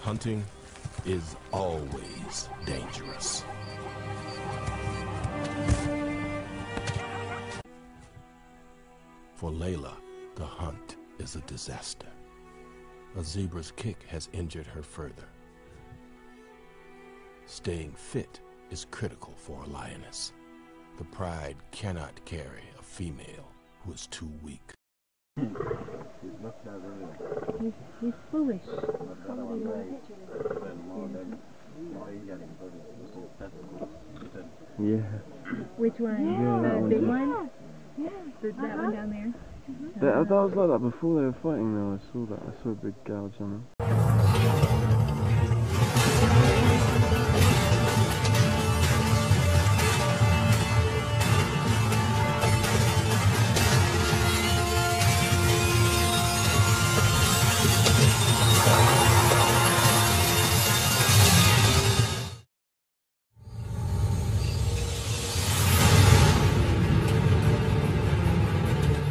Hunting is always dangerous. For Layla, the hunt is a disaster. A zebra's kick has injured her further. Staying fit is critical for a lioness. The pride cannot carry a female who is too weak. He's foolish. Yeah. Which one? Yeah, The big one? Yeah. That one down there? That was like that before they were fighting though. I saw that. I saw a big gouge on him.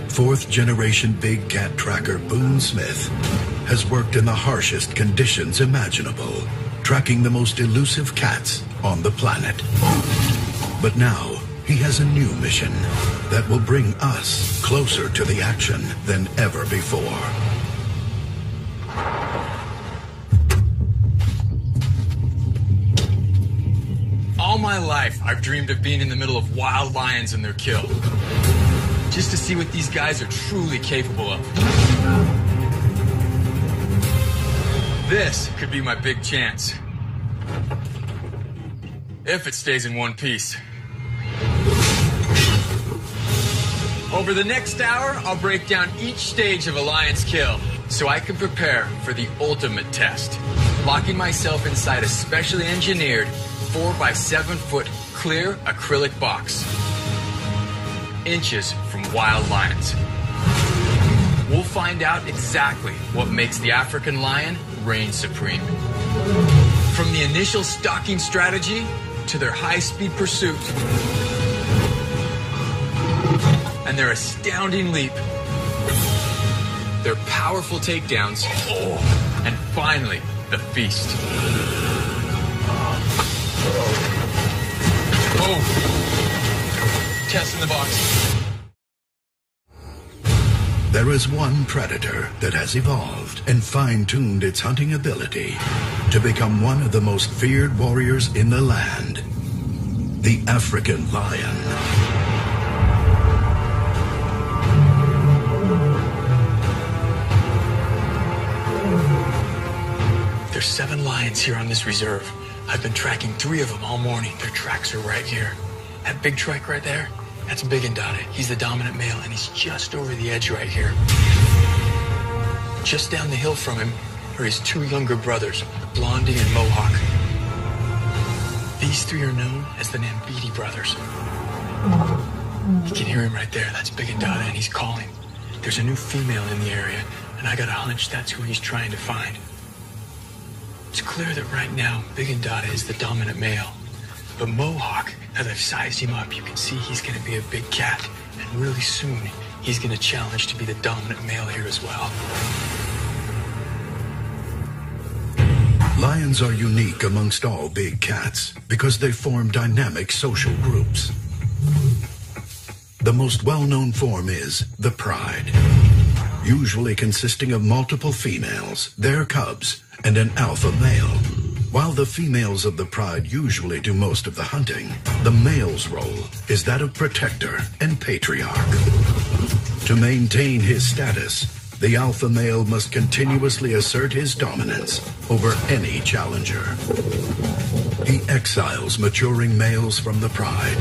Fourth-generation big cat tracker Boone Smith has worked in the harshest conditions imaginable, tracking the most elusive cats on the planet. But now, he has a new mission that will bring us closer to the action than ever before. All my life, I've dreamed of being in the middle of wild lions and their kill. Just to see what these guys are truly capable of. This could be my big chance. If it stays in one piece. Over the next hour, I'll break down each stage of a lion's kill so I can prepare for the ultimate test. Locking myself inside a specially engineered 4 by 7 foot clear acrylic box. Inches from wild lions. We'll find out exactly what makes the African lion reign supreme. From the initial stalking strategy to their high-speed pursuit and their astounding leap, their powerful takedowns, and finally, the feast. Oh! Test in the box. There is one predator that has evolved and fine-tuned its hunting ability to become one of the most feared warriors in the land, the African lion. There's 7 lions here on this reserve. I've been tracking 3 of them all morning. Their tracks are right here. That big trike right there, that's Big and Dotted. He's the dominant male, and he's just over the edge right here. Just down the hill from him are his 2 younger brothers, Blondie and Mohawk. These 3 are known as the Nambiti brothers. You can hear him right there. That's Big and Dotted, and he's calling. There's a new female in the area, and I got a hunch that's who he's trying to find. It's clear that right now, Big and Dotted is the dominant male. But Mohawk, as I've sized him up, you can see he's going to be a big cat. And really soon, he's going to challenge to be the dominant male here as well. Lions are unique amongst all big cats because they form dynamic social groups. The most well-known form is the pride, usually consisting of multiple females, their cubs, and an alpha male. While the females of the pride usually do most of the hunting, the male's role is that of protector and patriarch. To maintain his status, the alpha male must continuously assert his dominance over any challenger. He exiles maturing males from the pride,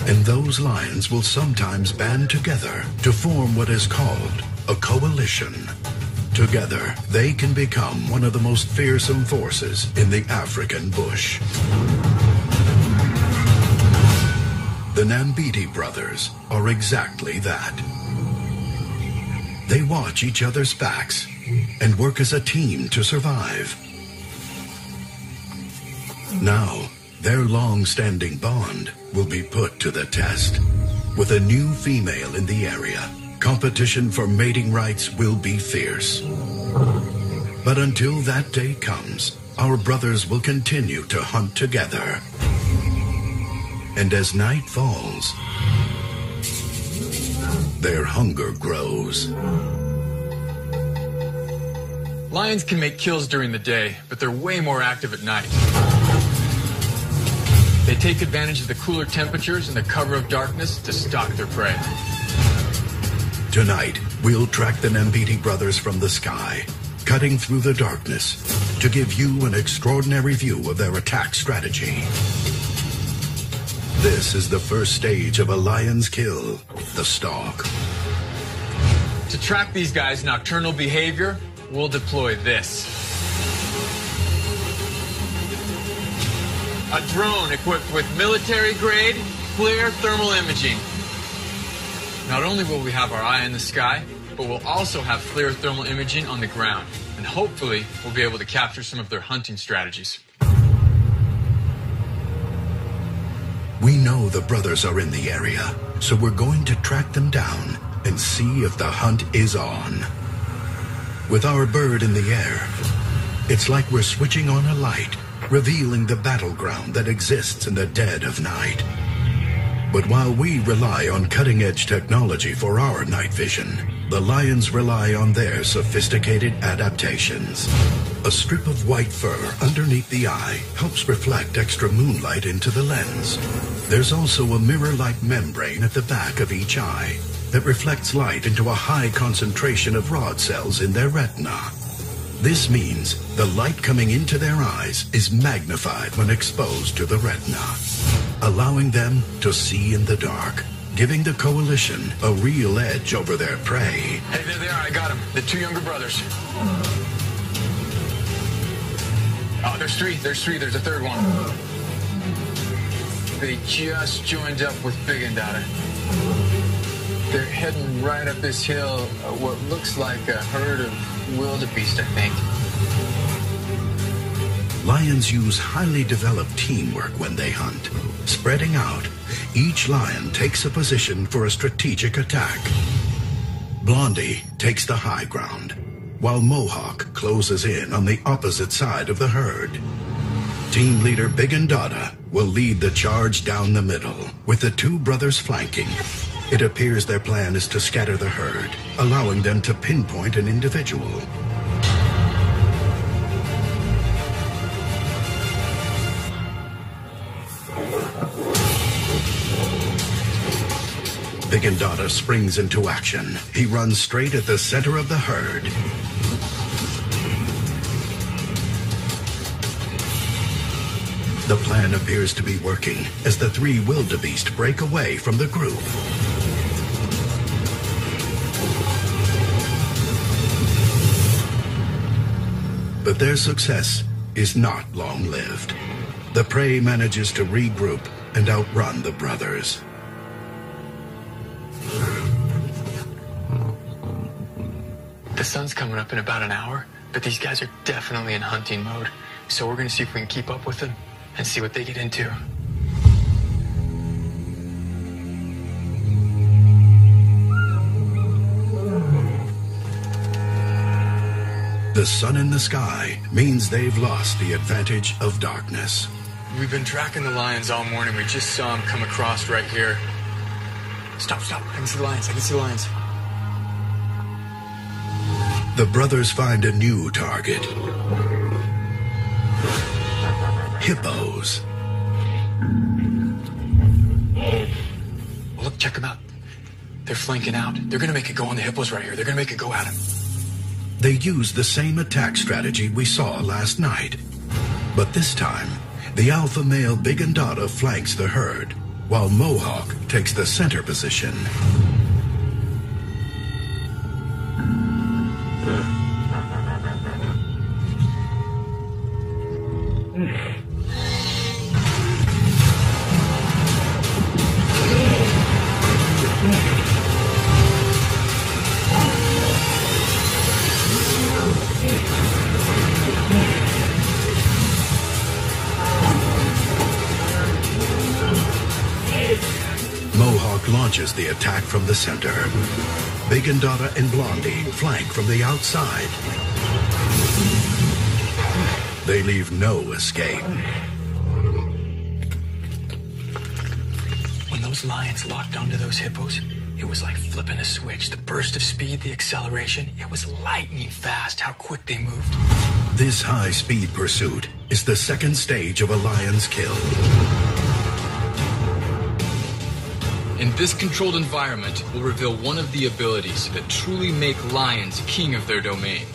and those lions will sometimes band together to form what is called a coalition. Together, they can become one of the most fearsome forces in the African bush. The Nambiti brothers are exactly that. They watch each other's backs and work as a team to survive. Now, their long-standing bond will be put to the test. With a new female in the area, competition for mating rights will be fierce. But until that day comes, our brothers will continue to hunt together. And as night falls, their hunger grows. Lions can make kills during the day, but they're way more active at night. They take advantage of the cooler temperatures and the cover of darkness to stalk their prey. Tonight, we'll track the Nambiti brothers from the sky, cutting through the darkness to give you an extraordinary view of their attack strategy. This is the first stage of a lion's kill, the stalk. To track these guys' nocturnal behavior, we'll deploy this. A drone equipped with military-grade FLIR thermal imaging. Not only will we have our eye in the sky, but we'll also have FLIR thermal imaging on the ground. And hopefully, we'll be able to capture some of their hunting strategies. We know the brothers are in the area, so we're going to track them down and see if the hunt is on. With our bird in the air, it's like we're switching on a light, revealing the battleground that exists in the dead of night. But while we rely on cutting-edge technology for our night vision, the lions rely on their sophisticated adaptations. A strip of white fur underneath the eye helps reflect extra moonlight into the lens. There's also a mirror-like membrane at the back of each eye that reflects light into a high concentration of rod cells in their retina. This means the light coming into their eyes is magnified when exposed to the retina, allowing them to see in the dark, giving the coalition a real edge over their prey. Hey, there they are. I got them. The two younger brothers. Oh, there's three. There's a third one. They just joined up with Big and Dada. They're heading right up this hill, what looks like a herd of wildebeest, I think. Lions use highly developed teamwork when they hunt. Spreading out, each lion takes a position for a strategic attack. Blondie takes the high ground, while Mohawk closes in on the opposite side of the herd. Team leader Big and Dada will lead the charge down the middle, with the two brothers flanking. It appears their plan is to scatter the herd, allowing them to pinpoint an individual. Big and Dada springs into action. He runs straight at the center of the herd. The plan appears to be working as the three wildebeest break away from the group. But their success is not long-lived. The prey manages to regroup and outrun the brothers. The sun's coming up in about an hour, but these guys are definitely in hunting mode. So we're going to see if we can keep up with them and see what they get into. The sun in the sky means they've lost the advantage of darkness. We've been tracking the lions all morning. We just saw them come across right here. Stop. I can see the lions. The brothers find a new target. Hippos. Look, check them out. They're flanking out. They're going to make it go on the hippos right here. They're going to make it go at them. They use the same attack strategy we saw last night. But this time, the alpha male Big and Dada flanks the herd, while Mohawk takes the center position. launches the attack from the center. Big and Dada and Blondie flank from the outside. They leave no escape. When those lions locked onto those hippos, it was like flipping a switch. The burst of speed, the acceleration, it was lightning fast how quick they moved. This high-speed pursuit is the second stage of a lion's kill. In this controlled environment, we'll reveal one of the abilities that truly make lions king of their domain.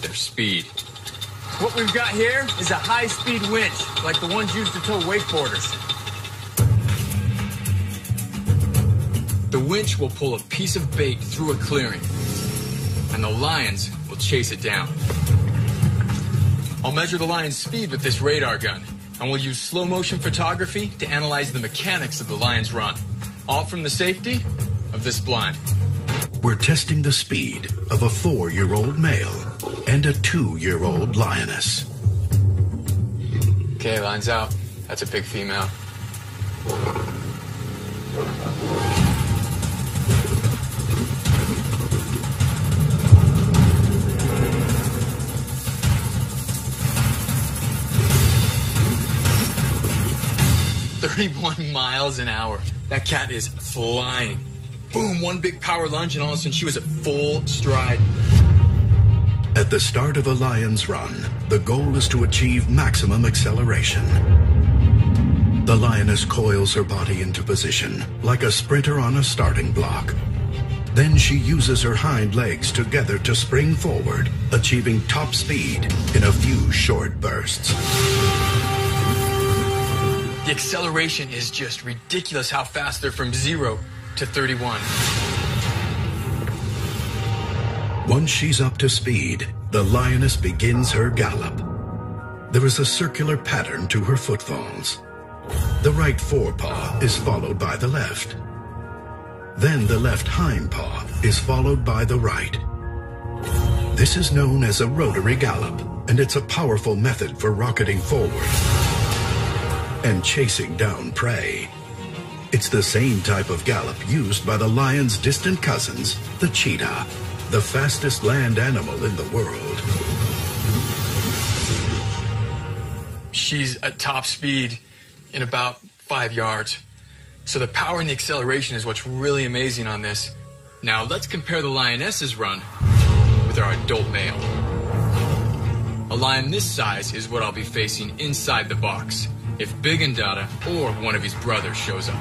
Their speed. What we've got here is a high-speed winch, like the ones used to tow wakeboarders. The winch will pull a piece of bait through a clearing, and the lions will chase it down. I'll measure the lion's speed with this radar gun, and we'll use slow-motion photography to analyze the mechanics of the lion's run, all from the safety of this blind. We're testing the speed of a 4-year-old male and a 2-year-old lioness. Okay, lines out. That's a big female. "31 miles an hour. That cat is flying. Boom, one big power lunge, and all of a sudden she was at full stride. At the start of a lion's run, the goal is to achieve maximum acceleration. The lioness coils her body into position, like a sprinter on a starting block. Then she uses her hind legs together to spring forward, achieving top speed in a few short bursts. The acceleration is just ridiculous how fast they're from 0 to 31. Once she's up to speed, the lioness begins her gallop. There is a circular pattern to her footfalls. The right forepaw is followed by the left. Then the left hind paw is followed by the right. This is known as a rotary gallop, and it's a powerful method for rocketing forward and chasing down prey. It's the same type of gallop used by the lion's distant cousins, the cheetah, the fastest land animal in the world. She's at top speed in about 5 yards. So the power and the acceleration is what's really amazing on this. Now let's compare the lioness's run with our adult male. A lion this size is what I'll be facing inside the box if Big and Dada or one of his brothers shows up.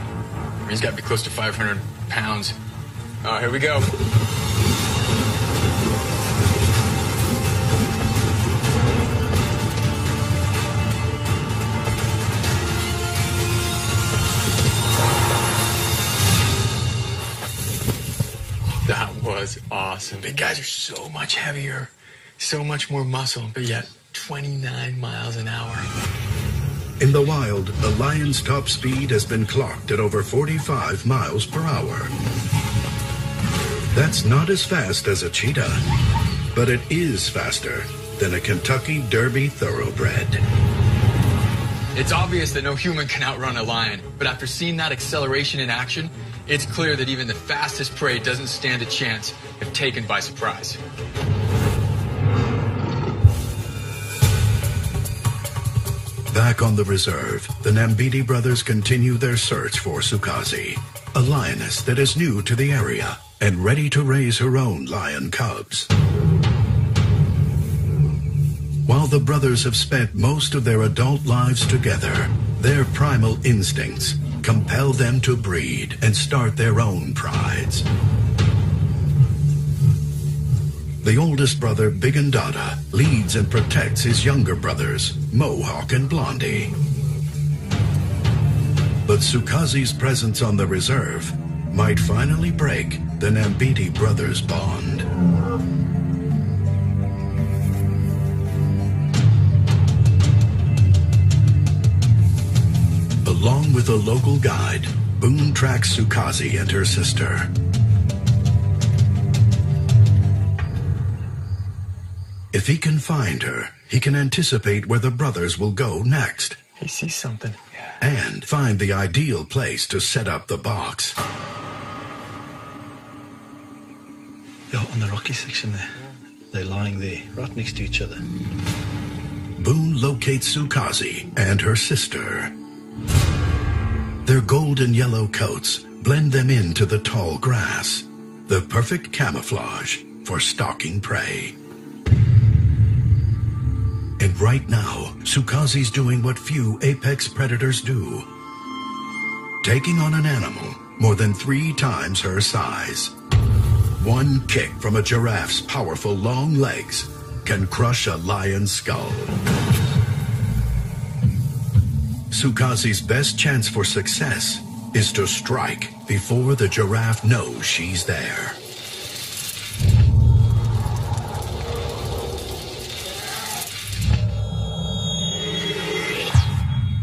He's got to be close to 500 pounds. Oh, here we go. That was awesome. Big guys are so much heavier, so much more muscle, but yet 29 miles an hour. In the wild, a lion's top speed has been clocked at over 45 miles per hour. That's not as fast as a cheetah, but it is faster than a Kentucky Derby thoroughbred. It's obvious that no human can outrun a lion, but after seeing that acceleration in action, it's clear that even the fastest prey doesn't stand a chance if taken by surprise. Back on the reserve, the Nambiti brothers continue their search for Sukazi, a lioness that is new to the area and ready to raise her own lion cubs. While the brothers have spent most of their adult lives together, their primal instincts compel them to breed and start their own prides. The oldest brother, Big and Dada, leads and protects his younger brothers, Mohawk and Blondie. But Sukazi's presence on the reserve might finally break the Nambiti brothers' bond. Along with a local guide, Boone tracks Sukazi and her sister. If he can find her, he can anticipate where the brothers will go next. He sees something. Yeah. and find the ideal place to set up the box. Yeah, on the rocky section there. They're lying there, right next to each other. Boone locates Sukazi and her sister. Their golden yellow coats blend them into the tall grass, the perfect camouflage for stalking prey. And right now, Sukazi's doing what few apex predators do. Taking on an animal more than 3 times her size. One kick from a giraffe's powerful long legs can crush a lion's skull. Sukazi's best chance for success is to strike before the giraffe knows she's there.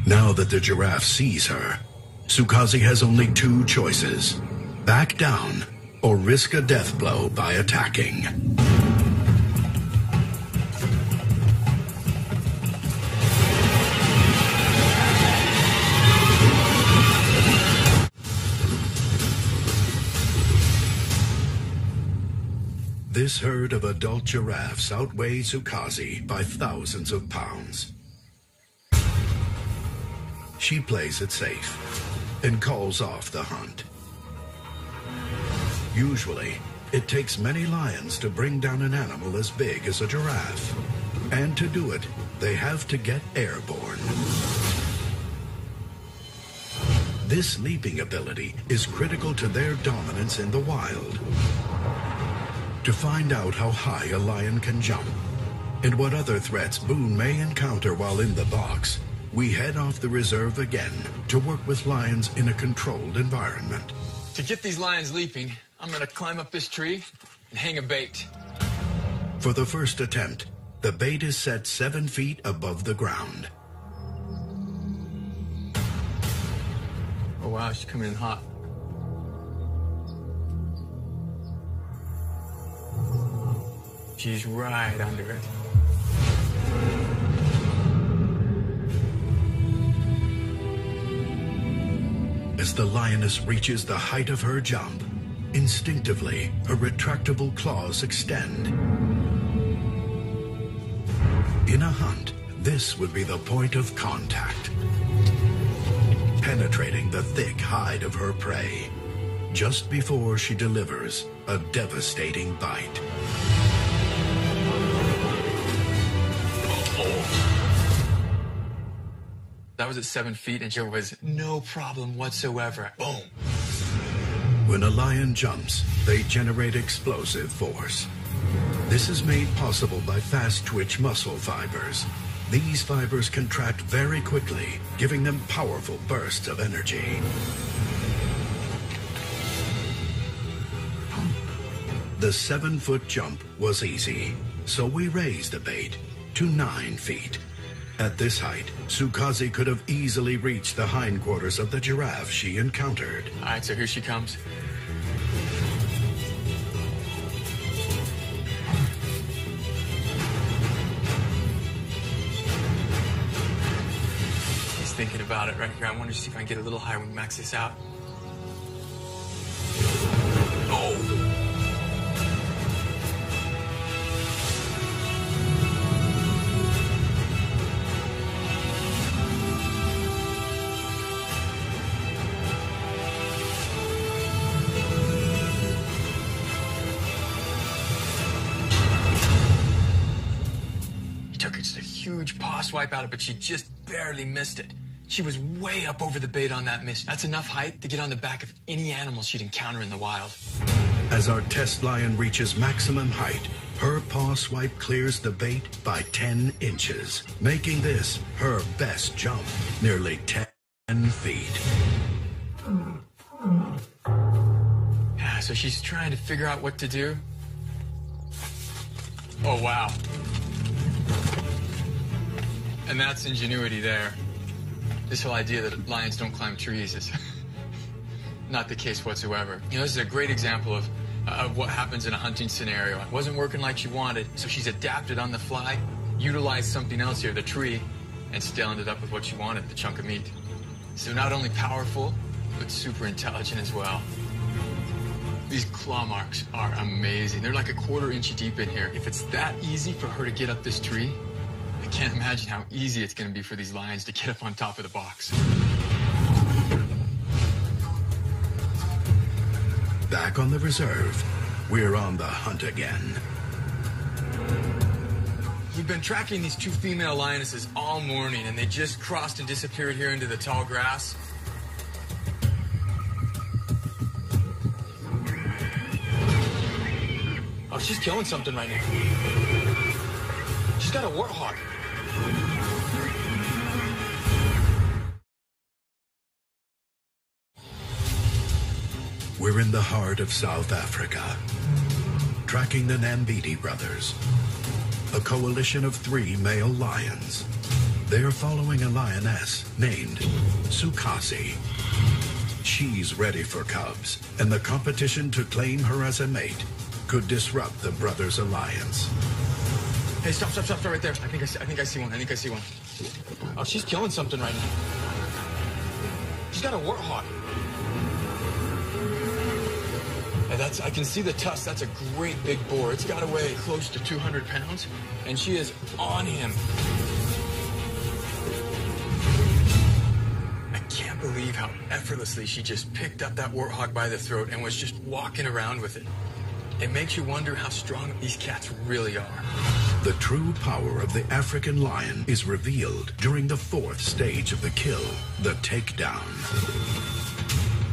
Now that the giraffe sees her, Sukazi has only 2 choices: back down or risk a death blow by attacking. This herd of adult giraffes outweighs Sukazi by thousands of pounds. She plays it safe and calls off the hunt. Usually, it takes many lions to bring down an animal as big as a giraffe. And to do it, they have to get airborne. This leaping ability is critical to their dominance in the wild. To find out how high a lion can jump and what other threats Boone may encounter while in the box, we head off the reserve again to work with lions in a controlled environment. To get these lions leaping, I'm gonna climb up this tree and hang a bait. For the first attempt, the bait is set 7 feet above the ground. Oh wow, she's coming in hot. She's right under it. As the lioness reaches the height of her jump, instinctively, her retractable claws extend. In a hunt, this would be the point of contact, penetrating the thick hide of her prey, just before she delivers a devastating bite. That was at 7 feet and there was no problem whatsoever. Boom. When a lion jumps, they generate explosive force. This is made possible by fast twitch muscle fibers. These fibers contract very quickly, giving them powerful bursts of energy. The 7-foot jump was easy, so we raised the bait to 9 feet. At this height, Sukazi could have easily reached the hindquarters of the giraffe she encountered. All right, so here she comes. He's thinking about it right here. I want to see if I can get a little higher when we max this out. Oh! Huge paw swipe out of it, but she just barely missed it. She was way up over the bait on that miss. That's enough height to get on the back of any animal she'd encounter in the wild. As our test lion reaches maximum height, her paw swipe clears the bait by 10 inches, making this her best jump, nearly 10 feet. Yeah, so she's trying to figure out what to do. Oh, wow. And that's ingenuity there. This whole idea that lions don't climb trees is not the case whatsoever. You know, this is a great example of what happens in a hunting scenario. It wasn't working like she wanted, so she's adapted on the fly, utilized something else here, the tree, and still ended up with what she wanted, the chunk of meat. So not only powerful, but super intelligent as well. These claw marks are amazing. They're like a quarter-inch deep in here. If it's that easy for her to get up this tree, I can't imagine how easy it's going to be for these lions to get up on top of the box. Back on the reserve, we're on the hunt again. We've been tracking these two female lionesses all morning, and they just crossed and disappeared here into the tall grass. Oh, she's killing something right now. She's got a warthog. We're in the heart of South Africa, tracking the Nambiti brothers, a coalition of 3 male lions. They're following a lioness named Sukazi. She's ready for cubs, and the competition to claim her as a mate could disrupt the brothers' alliance. Hey, stop right there. I think I see one. Oh, she's killing something right now. She's got a warthog. And I can see the tusk. That's a great big boar. It's got to weigh close to 200 pounds, and she is on him. I can't believe how effortlessly she just picked up that warthog by the throat and was just walking around with it. It makes you wonder how strong these cats really are. The true power of the African lion is revealed during the 4th stage of the kill, the takedown.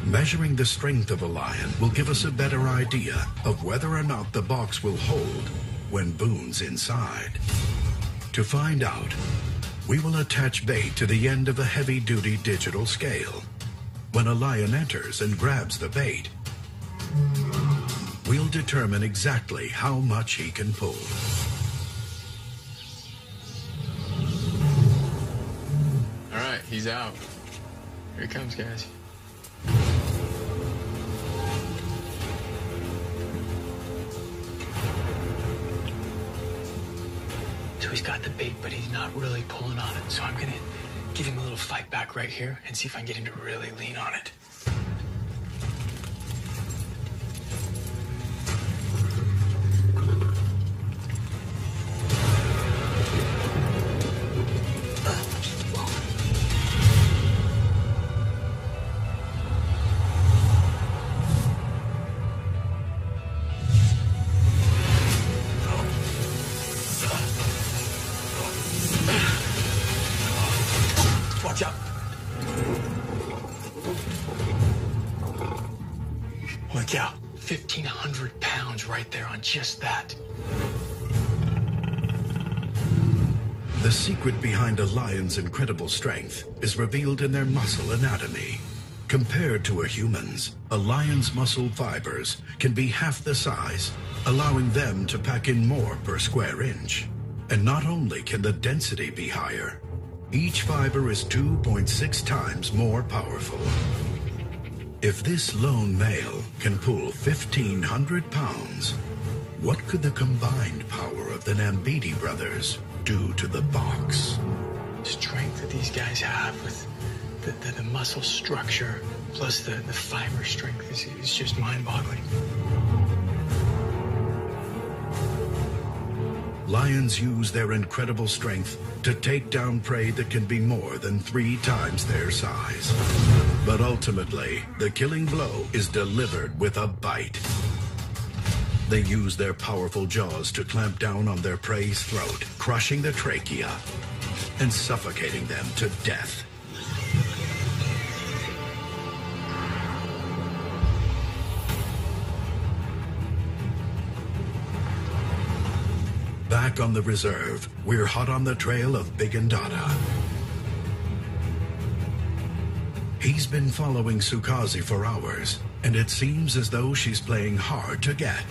Measuring the strength of a lion will give us a better idea of whether or not the box will hold when Boone's inside. To find out, we will attach bait to the end of a heavy-duty digital scale. When a lion enters and grabs the bait, we'll determine exactly how much he can pull. All right, he's out. Here he comes, guys. So he's got the bait, but he's not really pulling on it. So I'm gonna give him a little fight back right here and see if I can get him to really lean on it. Watch out. Holy cow, 1,500 pounds right there on just that. The secret behind a lion's incredible strength is revealed in their muscle anatomy. Compared to a human's, a lion's muscle fibers can be half the size, allowing them to pack in more per square inch. And not only can the density be higher, each fiber is 2.6 times more powerful. If this lone male can pull 1,500 pounds, what could the combined power of the Nambiti brothers do to the box? The strength that these guys have with the muscle structure plus the fiber strength is just mind-boggling. Lions use their incredible strength to take down prey that can be more than 3 times their size. But ultimately, the killing blow is delivered with a bite. They use their powerful jaws to clamp down on their prey's throat, crushing the trachea and suffocating them to death. Back on the reserve, we're hot on the trail of Big Ndada. He's been following Sukazi for hours, and it seems as though she's playing hard to get.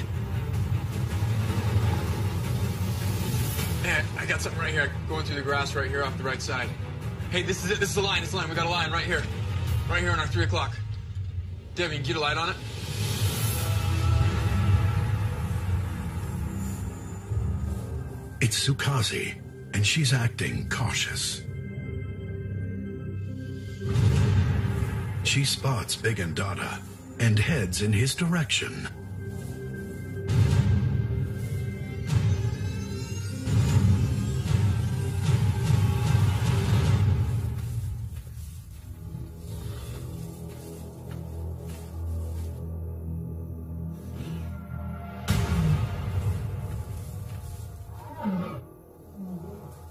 Hey, I got something right here, going through the grass right here off the right side. Hey, this is it. This is the line. We got a line right here. Right here on our 3 o'clock. Devin, get a light on it. It's Sukazi, and she's acting cautious. she spots Big and Dada and heads in his direction.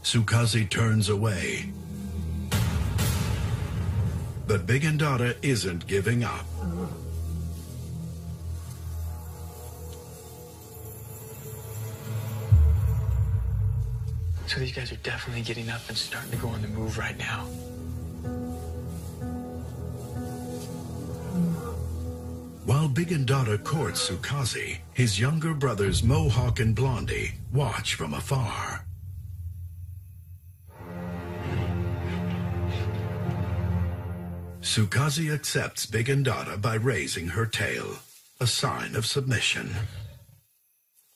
Sukazi turns away. But Big and Dada isn't giving up. So these guys are definitely getting up and starting to go on the move right now. While Big and Dada courts Sukazi, his younger brothers Mohawk and Blondie watch from afar. Sukazi accepts Big and Dada by raising her tail, a sign of submission.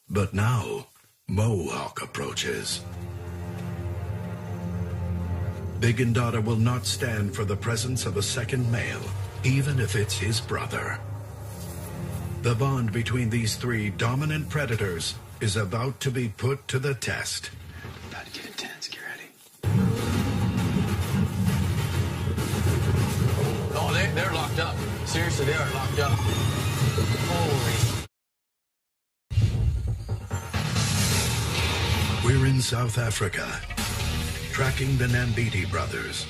But now, Mohawk approaches. Big and Dada will not stand for the presence of a second male, even if it's his brother. The bond between these three dominant predators is about to be put to the test. About to get intense, get ready. Oh, they're locked up. Seriously, they are locked up. Holy. We're in South Africa, tracking the Nambiti brothers,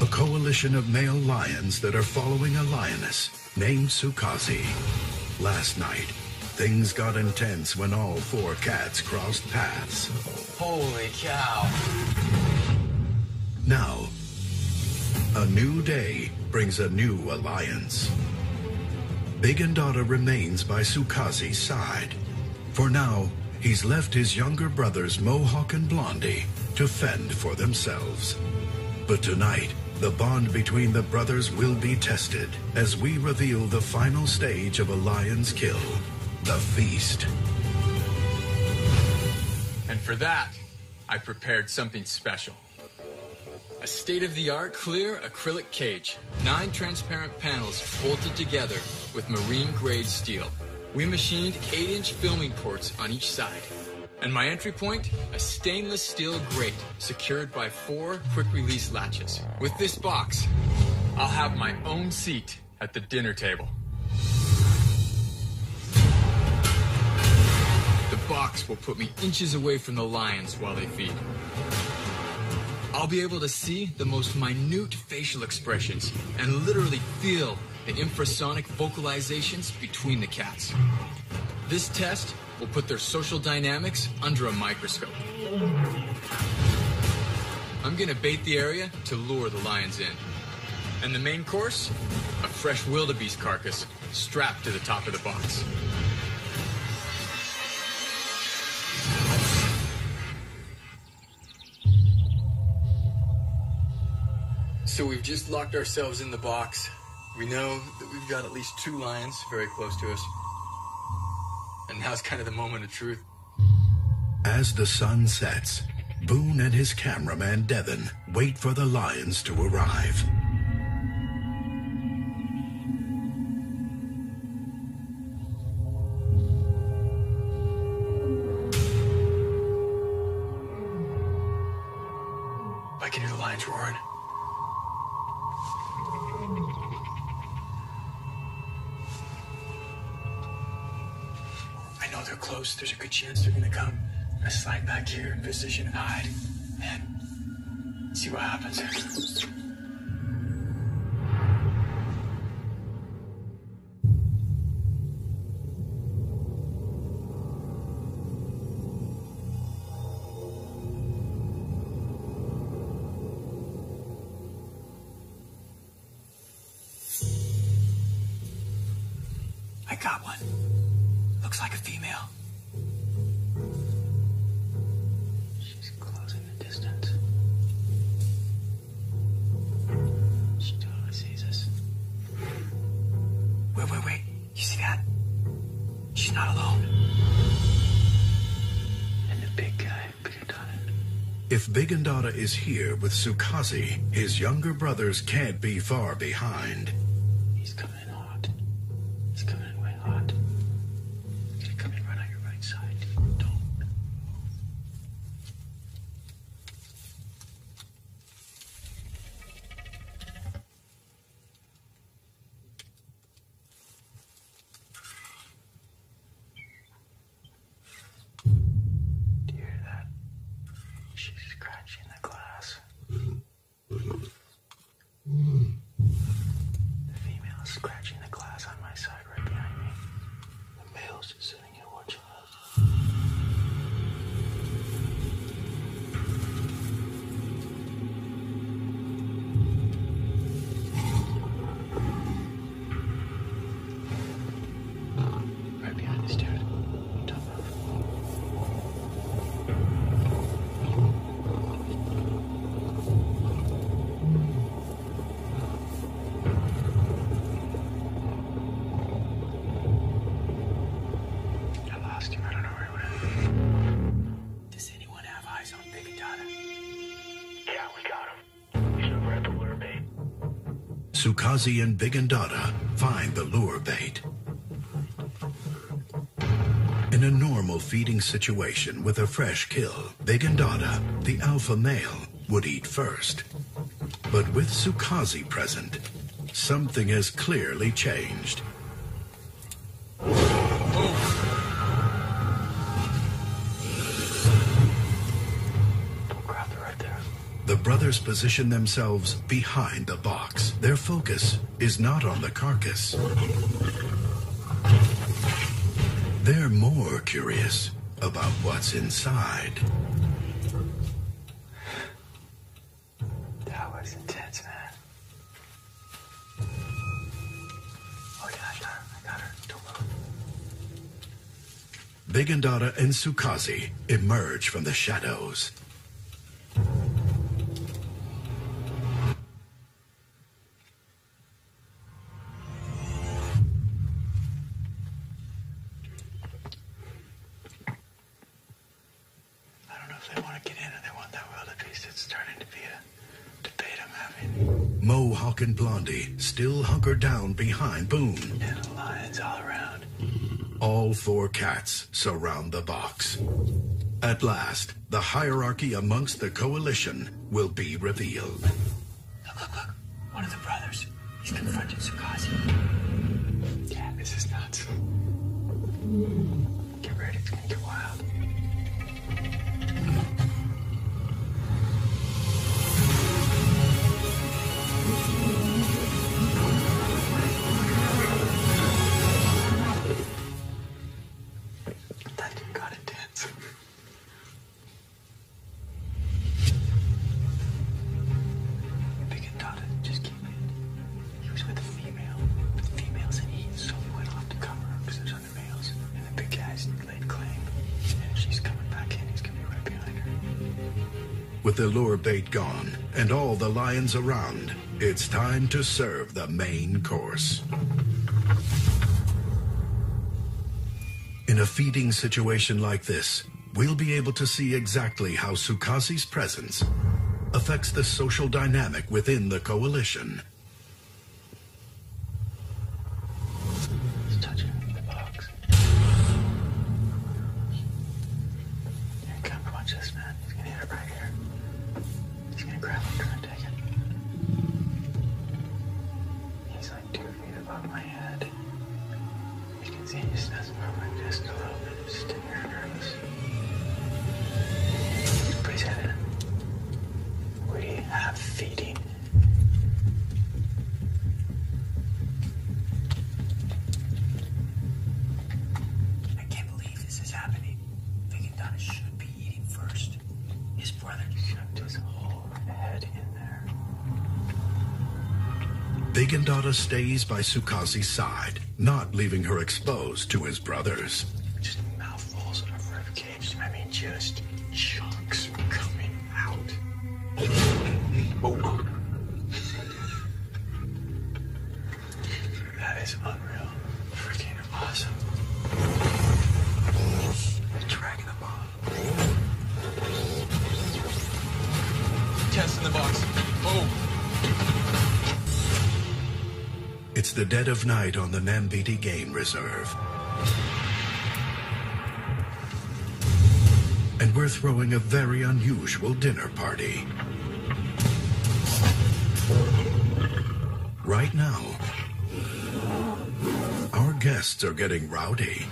a coalition of male lions that are following a lioness named Sukazi. Last night, things got intense when all four cats crossed paths. Holy cow. Now, a new day brings a new alliance. Big and Dada remains by Sukazi's side. For now, he's left his younger brothers Mohawk and Blondie to fend for themselves. But tonight, the bond between the brothers will be tested as we reveal the final stage of a lion's kill, the feast. And for that, I prepared something special. A state-of-the-art clear acrylic cage, 9 transparent panels bolted together with marine-grade steel. We machined 8-inch filming ports on each side. And my entry point, a stainless steel grate secured by 4 quick-release latches. With this box, I'll have my own seat at the dinner table. The box will put me inches away from the lions while they feed. I'll be able to see the most minute facial expressions and literally feel the infrasonic vocalizations between the cats. This test will put their social dynamics under a microscope. I'm gonna bait the area to lure the lions in. And the main course, a fresh wildebeest carcass strapped to the top of the box. So we've just locked ourselves in the box. We know that we've got at least 2 lions very close to us. And now's kind of the moment of truth. As the sun sets, Boone and his cameraman Devin wait for the lions to arrive. I can hear the lions roaring. I know they're close. There's a good chance they're gonna come. I'm gonna slide back here in position and hide. And see what happens. I got one. Looks like a female. She's closing the distance. She totally sees us. Wait. You see that? She's not alone. And the big guy, Big and Dada, If Bigandata is here with Sukazi, his younger brothers can't be far behind. He's coming in hot. He's coming in way hot. He's gonna come in right on your right side. Don't. Do you hear that? She's scratching the glass. The female is scratching the glass on my side right behind me. The male's just sitting here watching us. Right behind us, dude. Don't move. I lost him. I don't know where he went. Does anyone have eyes on Bigandata? Yeah, we got him. He's over at the lure bait. Sukazi and Bigandata find the lure bait. In a normal feeding situation with a fresh kill, Bigandata, the alpha male, would eat first. But with Sukazi present, something has clearly changed. Don't grab it right there. The brothers position themselves behind the box. Their focus is not on the carcass. They're more curious about what's inside. That was intense, man. Oh, yeah, I got her. Don't move. Bigandata and Sukazi emerge from the shadows. I don't know if they want to get in or they want that wildebeest. It's starting to be a debate I'm having. Mohawk and Blondie still hunker down behind Boone. And the lions all around. All four cats surround the box. At last, the hierarchy amongst the coalition will be revealed. Look. One of the brothers. He's confronting Sukazi. Yeah, this is nuts. Get ready, it's gonna get wild. That dude got intense. Bigandata just came in. He was with a female. But the female's in heat, so he went off to cover her because there's other males. And the big guy's laid claim. And she's coming back in. He's gonna be right behind her. With the lure bait gone and all the lions around, it's time to serve the main course. In a feeding situation like this, we'll be able to see exactly how Sukazi's presence affects the social dynamic within the coalition. He's touching the box. Here, come watch this, man. He's gonna hit it right here. He's gonna grab it, try and take it. He's like 2 feet above my head. You can see he's just moving just a little bit, just sitting here nervous. Put his head in. We have feeding. I can't believe this is happening. Bigandata should be eating first. His brother shoved his whole head in there. Bigandata stays by Sukazi's side, not leaving her exposed to his brothers. Just mouthfuls of ribcage. I mean, just chunks coming out. Oh. That is unreal. Freaking awesome. Dragging them on. the dead of night on the Nambiti Game Reserve. And we're throwing a very unusual dinner party. Right now, our guests are getting rowdy.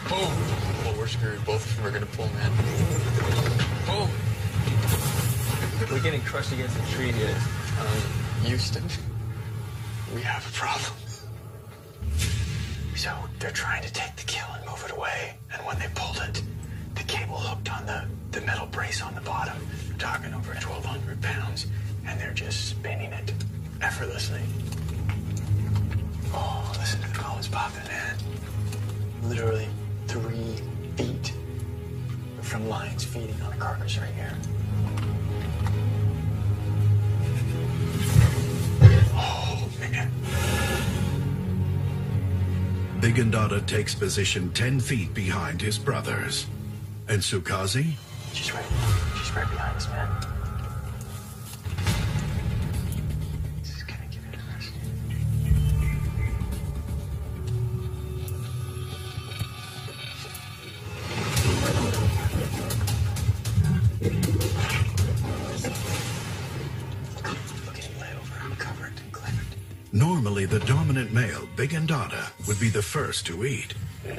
Oh, well, we're screwed. Both of them are gonna pull, man. Oh, We're getting crushed against the tree here. Houston. We have a problem. So they're trying to take the kill and move it away. And when they pulled it, the cable hooked on the metal brace on the bottom. We're talking over 1,200 pounds. And they're just spinning it effortlessly. Oh, listen to the bones popping, man. Literally 3 feet from lions feeding on a carcass right here. Oh, man. Big Ndada takes position 10 feet behind his brothers. And Sukazi? She's right behind us, man. This is gonna get interesting. Look at him lay over, uncovered and clevered. Normally, the dominant male, Big Ndada, would be the first to eat. You're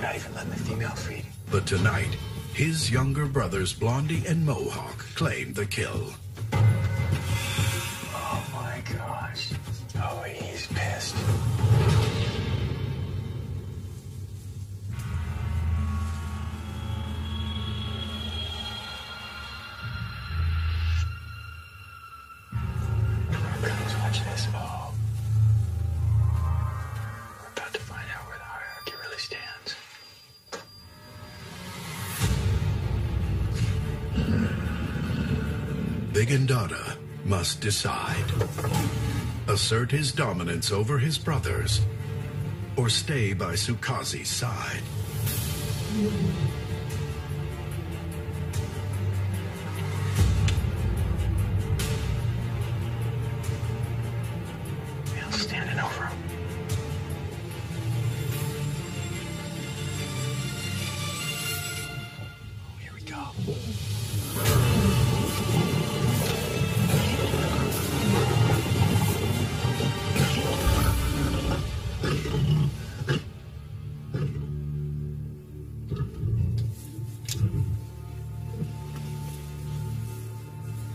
not even letting the female feed. But tonight, his younger brothers, Blondie and Mohawk, claim the kill. Oh my gosh. Oh, he's pissed. Watch this. Oh. We're about to find out where the hierarchy really stands. Big Ndada must decide. Assert his dominance over his brothers, or stay by Sukazi's side. Male's standing over him. Oh, here we go.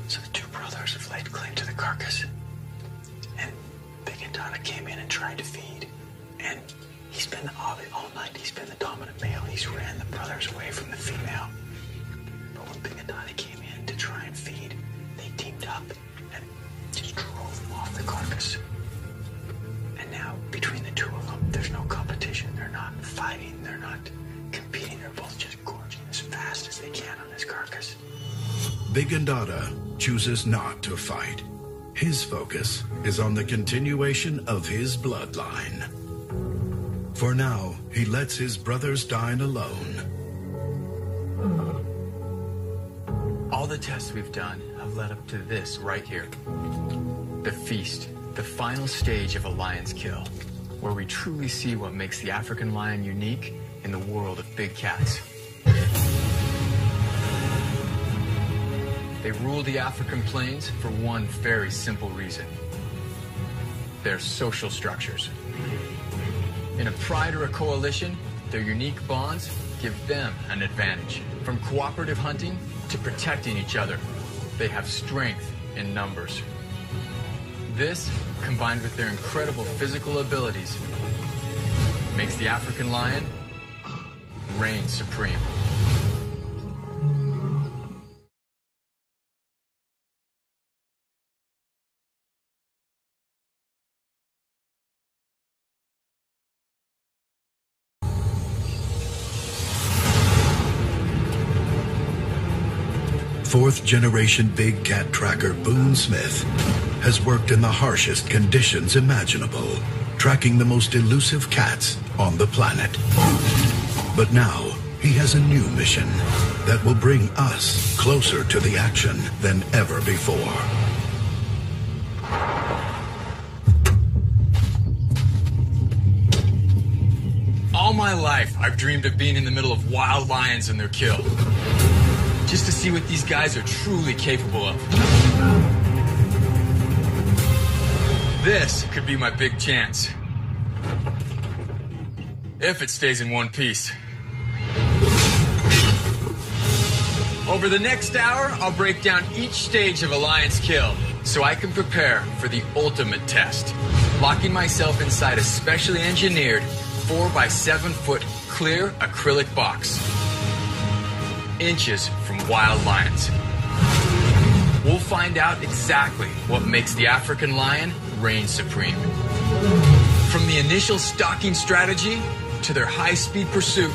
So the two brothers have laid claim to the carcass. And Big Ndada came in and tried to feed. And he's been all night, he's been the dominant male. He's ran the brothers away from the female. But when Big Ndada came in to try and feed, they teamed up and just drove him off the carcass. And now, between the two of them, there's no competition. They're not fighting, they're not competing. They're both just gorging as fast as they can on this carcass. Big Ndada chooses not to fight. His focus is on the continuation of his bloodline. For now, he lets his brothers dine alone. all the tests we've done have led up to this right here. The feast, the final stage of a lion's kill, where we truly see what makes the African lion unique in the world of big cats. They rule the African plains for one very simple reason. Their social structures. In a pride or a coalition, their unique bonds give them an advantage. From cooperative hunting to protecting each other, they have strength in numbers. This, combined with their incredible physical abilities, makes the African lion reign supreme. Fourth-generation big cat tracker Boone Smith has worked in the harshest conditions imaginable, tracking the most elusive cats on the planet. But now, he has a new mission that will bring us closer to the action than ever before. my life, I've dreamed of being in the middle of wild lions and their kill. Just to see what these guys are truly capable of. This could be my big chance. If it stays in one piece. Over the next hour, I'll break down each stage of a lion's kill so I can prepare for the ultimate test. Locking myself inside a specially engineered 4 by 7 foot clear acrylic box. Inches from wild lions. We'll find out exactly what makes the African lion reign supreme. From the initial stalking strategy to their high-speed pursuit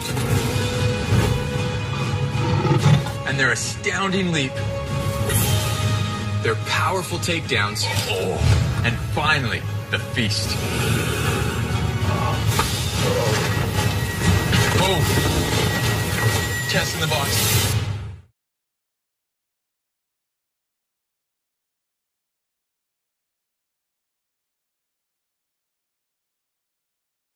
and their astounding leap, their powerful takedowns, and finally, the feast. Oh! Test in the box.